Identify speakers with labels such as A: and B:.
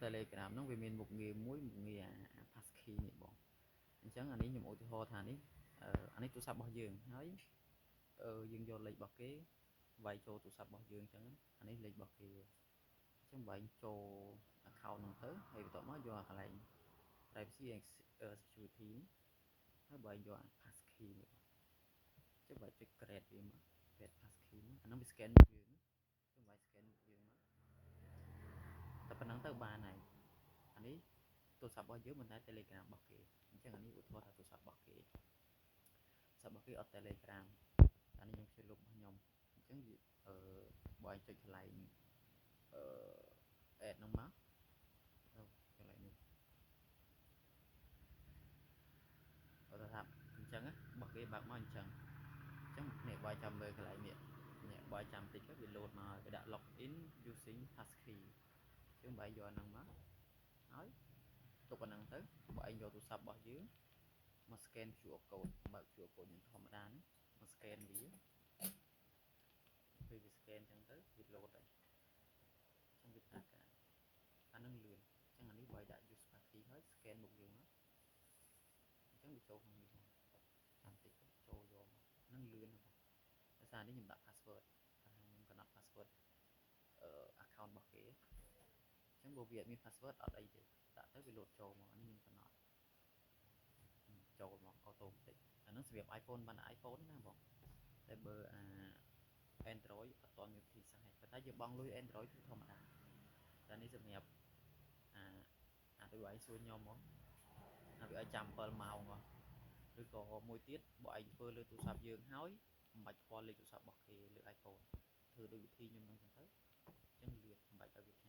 A: Telegram ហ្នឹងវាមានមុខងារមួយមុខងារ passkey នេះបងអញ្ចឹងអានេះខ្ញុំឧទាហរណ៍ថានេះអានេះទូរស័ព្ទរបស់យើងហើយយើងយកលេខរបស់គេវាយចូលទូរស័ព្ទរបស់យើងអញ្ចឹងអានេះលេខរបស់គេអញ្ចឹងបើចូល account ហ្នឹងទៅហើយបន្ទាប់មកយកកន្លែង privacy and security ហើយបើយក passkey នេះចុចបើចុច create វាមក create passkey អាហ្នឹងវា scan មុខយើងចុចបើ scan មុខយើងមកតែប៉ុណ្ណឹងទៅបានហើយអានេះទូរស័ព្ទរបស់យើងមិនតែ Telegram របស់គេអញ្ចឹងអានេះឧទាហរណ៍ថាទូរស័ព្ទរបស់គេអត់ Telegram អានេះខ្ញុំជួយលុបរបស់ខ្ញុំអញ្ចឹងបើចុចកន្លែងadd ហ្នឹងមកកន្លែងនេះបើថាអញ្ចឹងរបស់គេបើកមកអញ្ចឹងនេះបើចាំមើលកន្លែងនេះបើចាំតិចទៅវា load មកគេដាក់ login using passkey អញ្ចឹងបើយកអាហ្នឹងមកហើយទុកអាហ្នឹងទៅបើឯងយកទូរស័ព្ទរបស់យើងមក scan QR code បើក QR code យើងធម្មតាហ្នឹងមក scan វាពេលវា scan អញ្ចឹងទៅវា load ហើយអញ្ចឹងវាថាការអាហ្នឹងលឿនអញ្ចឹងអានេះបើដាក់ use passkey ហើយ scan មុខយើងមកអញ្ចឹងវាចូលក្នុងនេះមកតាមតិចទៅចូលយកមកហ្នឹងលឿនណាស់ដោយសារនេះខ្ញុំដាក់ password ថាខ្ញុំកំណត់ password account របស់គេអញ្ចឹងបើវាអត់មាន password អត់អីទេដាក់ទៅវា load ចូលមកនេះខ្ញុំកំណត់ចូលមក automatic អាហ្នឹងសម្រាប់ iPhone បាន iPhone ណាបងតែបើAndroid អត់ទាន់មានវិធីសាស្ត្រប៉ុន្តែយើងបង់លុយ Android គឺធម្មតាតែនេះសម្រាប់ដូចឯងសួរខ្ញុំមកវាឲ្យចាំ7ម៉ោងឬក៏មួយទៀតបើឯងធ្វើលើទូរស័ព្ទយើងហើយមិនបាច់ខ្វល់លេខទូរស័ព្ទរបស់គេលើ iPhone ធ្វើដូចវិធីខ្ញុំហ្នឹងចឹងទៅអញ្ចឹងលឿនមិនបាច់ឲ្យវាផ្ញើ